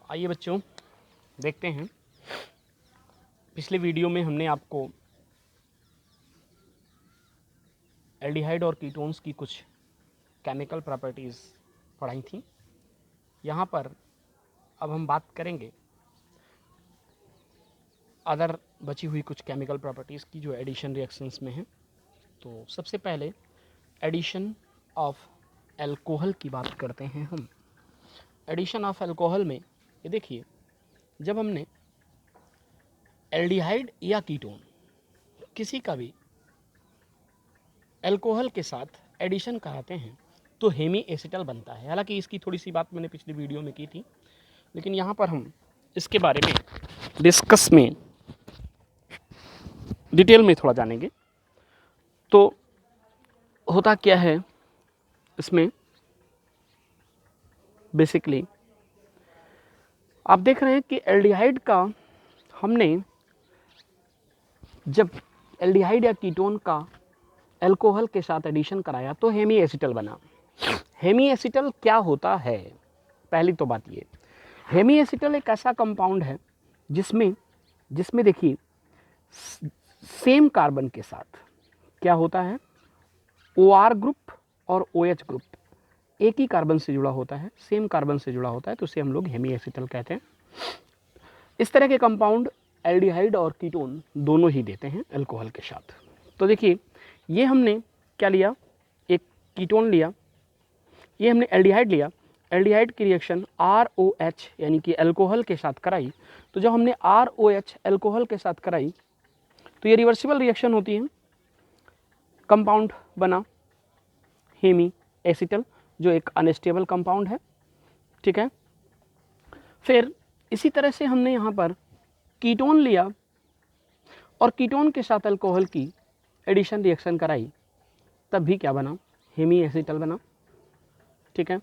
आइए बच्चों, देखते हैं। पिछले वीडियो में हमने आपको एल्डिहाइड और कीटोन्स की कुछ केमिकल प्रॉपर्टीज़ पढ़ाई थी। यहाँ पर अब हम बात करेंगे अदर बची हुई कुछ केमिकल प्रॉपर्टीज़ की जो एडिशन रिएक्शंस में हैं। तो सबसे पहले एडिशन ऑफ अल्कोहल की बात करते हैं हम। एडिशन ऑफ अल्कोहल में ये देखिए, जब हमने एल्डिहाइड या कीटोन किसी का भी अल्कोहल के साथ एडिशन कराते हैं तो हेमी एसिटल बनता है। हालांकि इसकी थोड़ी सी बात मैंने पिछली वीडियो में की थी, लेकिन यहाँ पर हम इसके बारे में डिस्कस में डिटेल में थोड़ा जानेंगे। तो होता क्या है इसमें, बेसिकली आप देख रहे हैं कि एल्डिहाइड का हमने जब एल्डिहाइड या कीटोन का अल्कोहल के साथ एडिशन कराया तो हेमी एसिटल बना। हेमी एसिटल क्या होता है? पहली तो बात ये, हेमी एसिटल एक ऐसा कंपाउंड है जिसमें देखिए सेम कार्बन के साथ क्या होता है, OR ग्रुप और OH ग्रुप एक ही कार्बन से जुड़ा होता है, सेम कार्बन से जुड़ा होता है, तो उसे हम लोग हेमी एसिटल कहते हैं। इस तरह के कंपाउंड एल्डिहाइड और कीटोन दोनों ही देते हैं अल्कोहल के साथ। तो देखिए, ये हमने क्या लिया, एक कीटोन लिया, ये हमने एल्डिहाइड लिया। एल्डिहाइड की रिएक्शन ROH यानी कि अल्कोहल के साथ कराई। तो जब हमने ROH अल्कोहल के साथ कराई तो ये रिवर्सिबल रिएक्शन होती है, कंपाउंड बना हेमी एसिटल जो एक अनस्टेबल कंपाउंड है, ठीक है। फिर इसी तरह से हमने यहाँ पर कीटोन लिया और कीटोन के साथ अल्कोहल की एडिशन रिएक्शन कराई, तब भी क्या बना, हेमी एसिटल बना, ठीक है।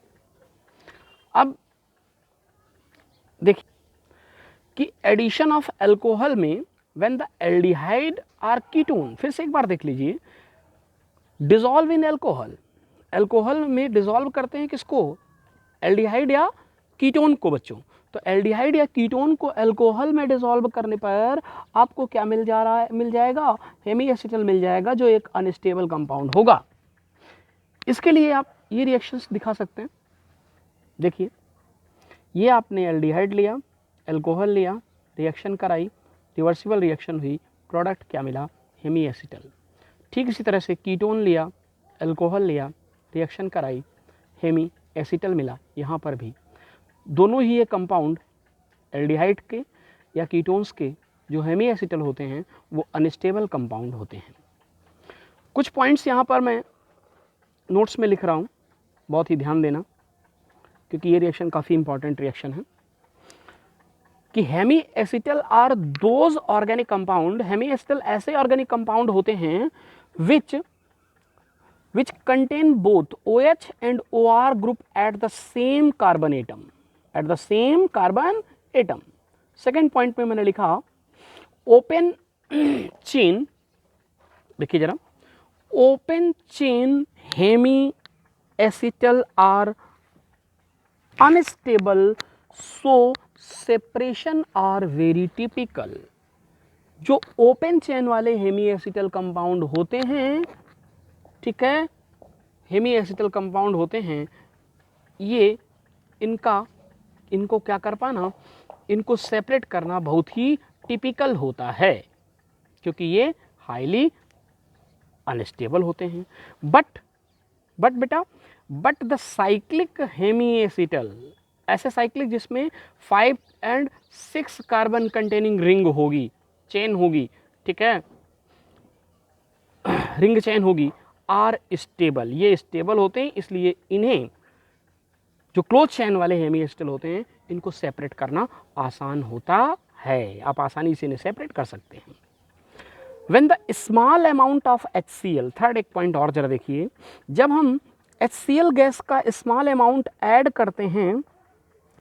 अब देखिए कि एडिशन ऑफ अल्कोहल में when the aldehyde or ketone, फिर से एक बार देख लीजिए, डिसॉल्व इन अल्कोहल, अल्कोहल में डिसॉल्व करते हैं किसको, एल्डिहाइड या कीटोन को बच्चों। तो एल्डिहाइड या कीटोन को अल्कोहल में डिसॉल्व करने पर आपको क्या मिल जाएगा, हेमी एसिटल मिल जाएगा, जो एक अनस्टेबल कंपाउंड होगा। इसके लिए आप ये रिएक्शंस दिखा सकते हैं। देखिए, ये आपने एल्डिहाइड लिया, अल्कोहल लिया, रिएक्शन कराई, रिवर्सिबल रिएक्शन हुई, प्रोडक्ट क्या मिला, हेमी एसिटल। ठीक इसी तरह से कीटोन लिया, अल्कोहल लिया, रिएक्शन कराई, हेमी एसिटल मिला। यहाँ पर भी दोनों ही ये कंपाउंड एल्डिहाइड के या कीटोन्स के जो हेमी एसिटल होते हैं वो अनस्टेबल कंपाउंड होते हैं। कुछ पॉइंट्स यहाँ पर मैं नोट्स में लिख रहा हूँ, बहुत ही ध्यान देना, क्योंकि ये रिएक्शन काफ़ी इंपॉर्टेंट रिएक्शन है। कि hemi acetal are those organic compound, hemi acetal ऐसे ऑर्गेनिक कंपाउंड होते हैं which contain both OH and OR group at the same carbon atom, second point में मैंने लिखा ओपन चेन, देखिए जरा, open chain hemi acetal are unstable, so separation are very typical. जो open chain वाले hemi acetal compound होते हैं, ठीक है, हेमी एसिटल कंपाउंड होते हैं, ये इनको क्या कर पाना, इनको सेपरेट करना बहुत ही टिपिकल होता है, क्योंकि ये हाईली अनस्टेबल होते हैं। But the cyclic hemi acetal, ऐसे साइक्लिक जिसमें 5 और 6 कार्बन कंटेनिंग रिंग होगी, चेन होगी, ठीक है, रिंग चेन होगी, आर स्टेबल, ये स्टेबल होते हैं, इसलिए इन्हें जो क्लोज चेन वाले हेमी एसिटल होते हैं इनको सेपरेट करना आसान होता है, आप आसानी से इन्हें सेपरेट कर सकते हैं। When the small amount of HCl, third एक पॉइंट और जरा देखिए, जब हम HCl गैस का स्मॉल अमाउंट ऐड करते हैं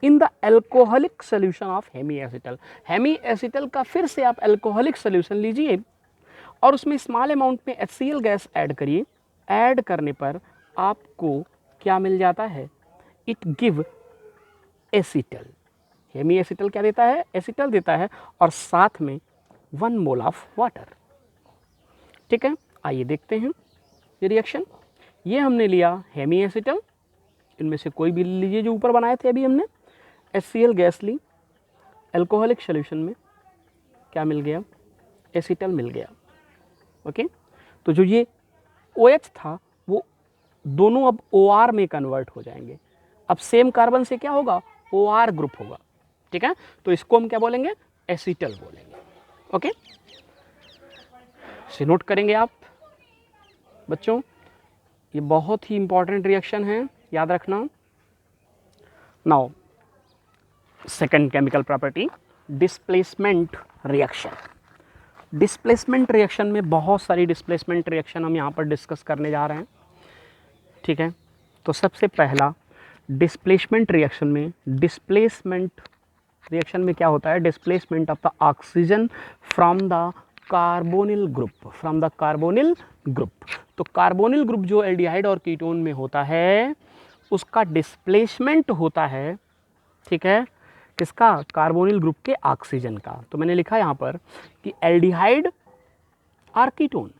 in the alcoholic solution of hemi acetal, hemi acetal का फिर से आप अल्कोहलिक सोल्यूशन लीजिए और उसमें स्मॉल अमाउंट में HCl गैस ऐड करिए। ऐड करने पर आपको क्या मिल जाता है, it give acetal, hemi acetal क्या देता है, एसिटल देता है और साथ में 1 मोल ऑफ वाटर। ठीक है, आइए देखते हैं ये रिएक्शन। ये हमने लिया हेमी एसिटल, इनमें से कोई भी लीजिए जो ऊपर बनाए थे अभी हमने। HCl गैस ली, अल्कोहलिक सॉल्यूशन में क्या मिल गया, एसिटल मिल गया। ओके, तो जो ये OH था वो दोनों अब OR में कन्वर्ट हो जाएंगे। अब सेम कार्बन से क्या होगा, OR ग्रुप होगा। ठीक है, तो इसको हम क्या बोलेंगे, एसिटल बोलेंगे। ओके, इसे नोट करेंगे आप बच्चों, ये बहुत ही इंपॉर्टेंट रिएक्शन है, याद रखना। Now second chemical property, displacement reaction. Displacement reaction में बहुत सारी डिस्प्लेसमेंट रिएक्शन हम यहाँ पर डिस्कस करने जा रहे हैं। ठीक है, तो सबसे पहला डिस्प्लेसमेंट रिएक्शन में, डिस्प्लेसमेंट रिएक्शन में क्या होता है, displacement of the oxygen from the carbonyl group, from the carbonyl group. तो कार्बोनिल ग्रुप जो एल्डिहाइड और कीटोन में होता है उसका डिस्प्लेसमेंट होता है, ठीक है, किसका, कार्बोनिल ग्रुप के ऑक्सीजन का। तो मैंने लिखा यहाँ पर कि एल्डिहाइड और कीटोन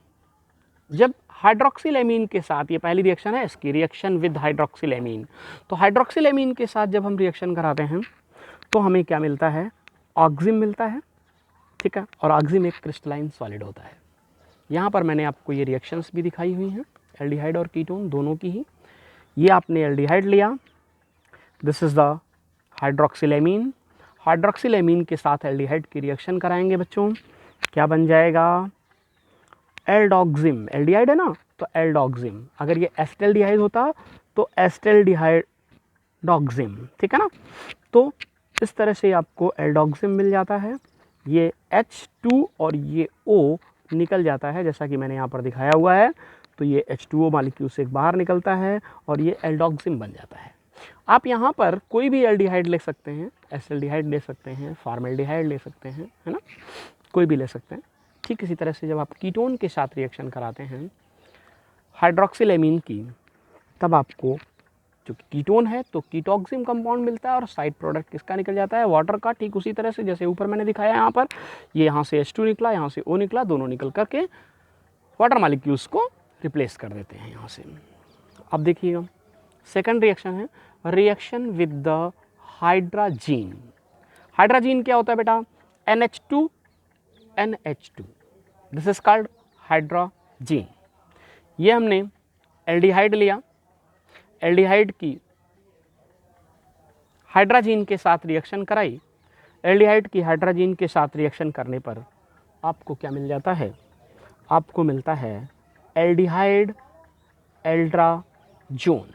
जब हाइड्रोक्सिलेमीन के साथ, ये पहली रिएक्शन है इसकी, रिएक्शन विद हाइड्रोक्सिलेमीन, तो हाइड्रोक्सिलेमीन के साथ जब हम रिएक्शन कराते हैं तो हमें क्या मिलता है, ऑक्सिम मिलता है। ठीक है, और ऑक्सिम एक क्रिस्टलाइन सॉलिड होता है। यहाँ पर मैंने आपको ये रिएक्शंस भी दिखाई हुई हैं, एल्डिहाइड और कीटोन दोनों की ही। ये आपने एल्डिहाइड लिया, दिस इज़ द हाइड्रोक्सिलेमीन, हाइड्रोक्सिलेमीन के साथ एल्डिहाइड की रिएक्शन कराएंगे बच्चों, क्या बन जाएगा, एल्डोक्सिम। एल्डिहाइड है ना, तो एल्डोक्सिम। अगर ये एस्टेल्डिहाइड होता तो एस्टेल्डिहाइडोक्सिम। ठीक है ना, तो इस तरह से आपको एल्डोक्सिम मिल जाता है। ये H2 और ये O निकल जाता है, जैसा कि मैंने यहाँ पर दिखाया हुआ है। तो ये H2O मॉलिक्यूल से बाहर निकलता है और ये एल्डोक्सिम बन जाता है। आप यहाँ पर कोई भी एल्डिहाइड ले सकते हैं, एस्टेल्डिहाइड ले सकते हैं, फॉर्मेल्डिहाइड ले सकते हैं, है ना, कोई भी ले सकते हैं। ठीक इसी तरह से जब आप कीटोन के साथ रिएक्शन कराते हैं हाइड्रोक्सिलेमीन की, तब आपको जो कीटोन है तो कीटोक्सिम कंपाउंड मिलता है और साइड प्रोडक्ट किसका निकल जाता है, वाटर का। ठीक उसी तरह से जैसे ऊपर मैंने दिखाया यहाँ पर, ये यहाँ से H2 निकला, यहाँ से O निकला, दोनों निकल करके वाटर मॉलिक्यूल्स को रिप्लेस कर देते हैं यहाँ से। अब देखिएगा सेकंड रिएक्शन है reaction with the hydrazine. Hydrazine क्या होता है बेटा, NH2 NH2, this is called hydrazine. ये हमने एल्डिहाइड लिया, एल्डिहाइड की हाइड्राजीन के साथ रिएक्शन कराई, एल्डिहाइड की हाइड्राजीन के साथ रिएक्शन करने पर आपको क्या मिल जाता है, आपको मिलता है एल्डिहाइड एल्ड्राजोन।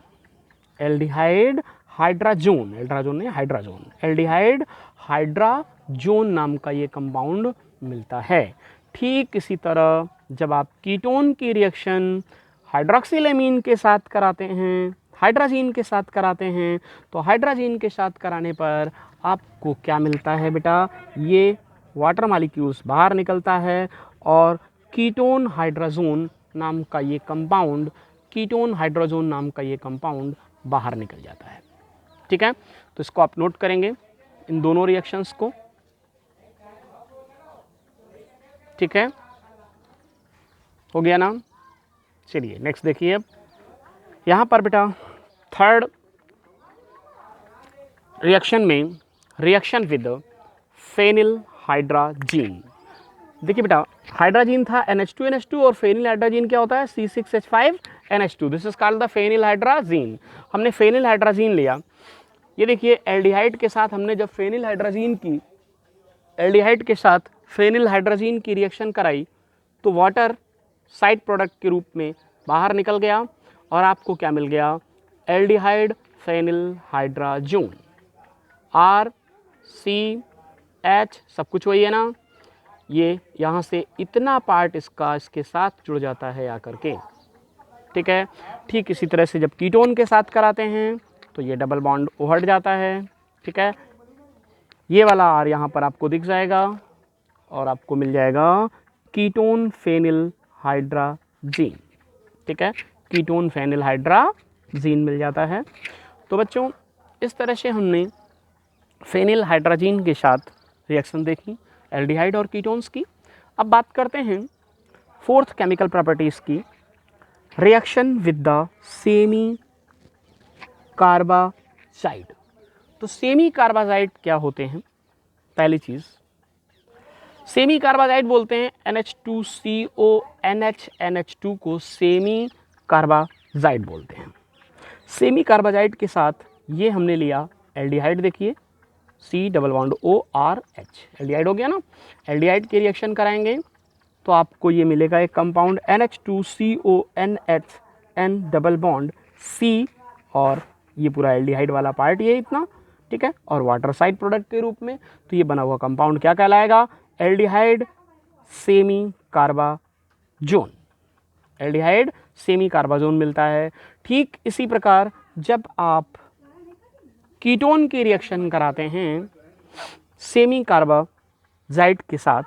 एल्डिहाइड हाइड्राजोन, एल्ड्राजोन नहीं हाइड्राजोन, एल्डिहाइड हाइड्राजोन नाम का ये कंपाउंड मिलता है। ठीक इसी तरह जब आप कीटोन की रिएक्शन हाइड्रोक्सिलेमीन के साथ कराते हैं, हाइड्राजीन के साथ कराते हैं, तो हाइड्राजीन के साथ कराने पर आपको क्या मिलता है बेटा, ये वाटर मॉलिक्यूल्स बाहर निकलता है और कीटोन हाइड्राजोन नाम का ये कंपाउंड, कीटोन हाइड्राजोन नाम का ये कंपाउंड बाहर निकल जाता है। ठीक है, तो इसको आप नोट करेंगे इन दोनों रिएक्शंस को। ठीक है, हो गया ना। चलिए नेक्स्ट देखिए, अब यहाँ पर बेटा थर्ड रिएक्शन में, रिएक्शन विद फेनिल हाइड्राजीन। देखिए बेटा हाइड्राजीन था NH2NH2 और फेनिल हाइड्राजीन क्या होता है, C6H5NH2, this is called the phenyl hydrazine. हमने फेनिल हाइड्राजीन लिया, ये देखिए एल्डिहाइड के साथ हमने जब फेनिल हाइड्राजीन की, एल्डिहाइड के साथ फेनिल हाइड्राजीन की रिएक्शन कराई तो वाटर साइड प्रोडक्ट के रूप में बाहर निकल गया और आपको क्या मिल गया, एल्डिहाइड फेनिल हाइड्राजोन, RCH, सब कुछ वही है ना। ये यहाँ से इतना पार्ट इसका इसके साथ जुड़ जाता है आकर के। ठीक है, ठीक इसी तरह से जब कीटोन के साथ कराते हैं तो ये डबल बॉन्ड हट जाता है। ठीक है, ये वाला R यहाँ पर आपको दिख जाएगा और आपको मिल जाएगा कीटोन फेनिल हाइड्राजीन। ठीक है, कीटोन फेनिल हाइड्राजीन मिल जाता है। तो बच्चों इस तरह से हमने फेनिल हाइड्रोजन के साथ रिएक्शन देखी एल्डिहाइड और कीटोन्स की। अब बात करते हैं फोर्थ केमिकल प्रॉपर्टीज़ की, reaction with the semi carbazide. तो सेमी कार्बाजाइड क्या होते हैं? पहली चीज़, सेमी कार्बाजाइड बोलते हैं NH2CO NH2 को सेमी कार्बाजाइड बोलते हैं। सेमी कार्बाजाइड के साथ ये हमने लिया एल्डिहाइड, देखिए C double bond ORH, aldehyde हो गया ना। एल्डिहाइड के रिएक्शन कराएंगे तो आपको ये मिलेगा एक compound NH2CO NHN double bond C, और ये पूरा एल्डिहाइड वाला पार्ट ये इतना, ठीक है, और वाटर साइड प्रोडक्ट के रूप में। तो ये बना हुआ कंपाउंड क्या कहलाएगा? Aldehyde semicarbazone. Aldehyde semicarbazone मिलता है। ठीक इसी प्रकार जब आप कीटोन की रिएक्शन कराते हैं सेमी कार्बाजाइड के साथ,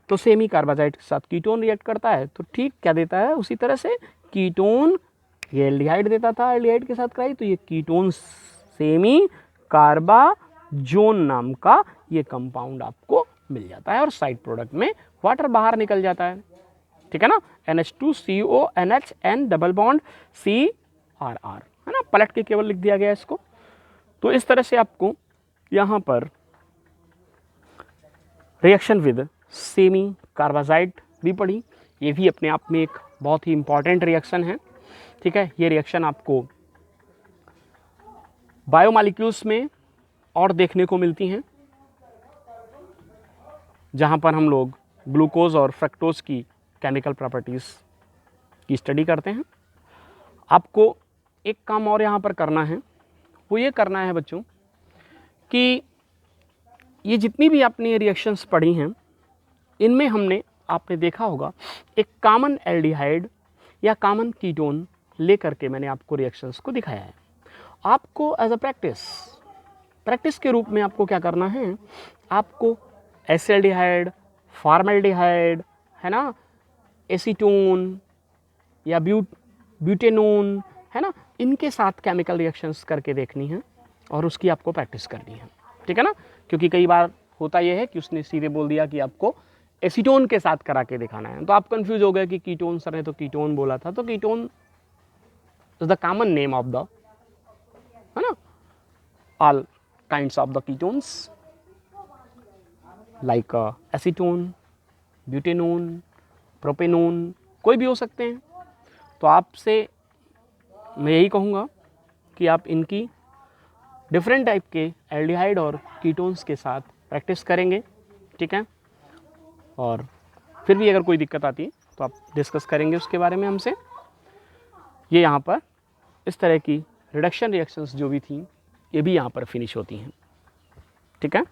तो सेमी कार्बाजाइड के साथ कीटोन रिएक्ट करता है तो ठीक क्या देता है? उसी तरह से कीटोन, ये एल्डिहाइड देता था, एल्डिहाइड के साथ कराई तो ये कीटोन सेमी कार्बाजोन नाम का ये कंपाउंड आपको मिल जाता है, और साइड प्रोडक्ट में वाटर बाहर निकल जाता है, ठीक है ना। NH2CO NHN double bond CRR, है ना, पलट के केवल लिख दिया गया इसको। तो इस तरह से आपको यहाँ पर रिएक्शन विद सेमी कार्बाजाइड भी पढ़ी, ये भी अपने आप में एक बहुत ही इंपॉर्टेंट रिएक्शन है, ठीक है। ये रिएक्शन आपको बायोमॉलिक्यूल्स में और देखने को मिलती हैं, जहाँ पर हम लोग ग्लूकोज और फ्रक्टोज की केमिकल प्रॉपर्टीज़ की स्टडी करते हैं। आपको एक काम और यहाँ पर करना है, वो ये करना है बच्चों कि ये जितनी भी आपने रिएक्शंस पढ़ी हैं, इनमें हमने, आपने देखा होगा, एक कॉमन एल्डिहाइड या कॉमन कीटोन लेकर के मैंने आपको रिएक्शंस को दिखाया है। आपको एज अ प्रैक्टिस के रूप में आपको क्या करना है? आपको एसिल्डिहाइड, फॉर्मल्डिहाइड, है ना, एसीटोन या ब्यूटेनोन, है ना, इनके साथ केमिकल रिएक्शंस करके देखनी है और उसकी आपको प्रैक्टिस करनी है, ठीक है ना। क्योंकि कई बार होता यह है कि उसने सीधे बोल दिया कि आपको एसीटोन के साथ करा के दिखाना है, तो आप कंफ्यूज हो गए कि कीटोन, सर ने तो कीटोन बोला था। तो ketone is the common name of the, है ना, all kinds of the ketones like acetone, butanone, propanone, कोई भी हो सकते हैं। तो आपसे मैं यही कहूँगा कि आप इनकी डिफरेंट टाइप के एल्डिहाइड और कीटोन्स के साथ प्रैक्टिस करेंगे, ठीक है। और फिर भी अगर कोई दिक्कत आती है तो आप डिस्कस करेंगे उसके बारे में हमसे। ये यहाँ पर इस तरह की रिडक्शन रिएक्शंस जो भी थी, ये भी यहाँ पर फिनिश होती हैं, ठीक है।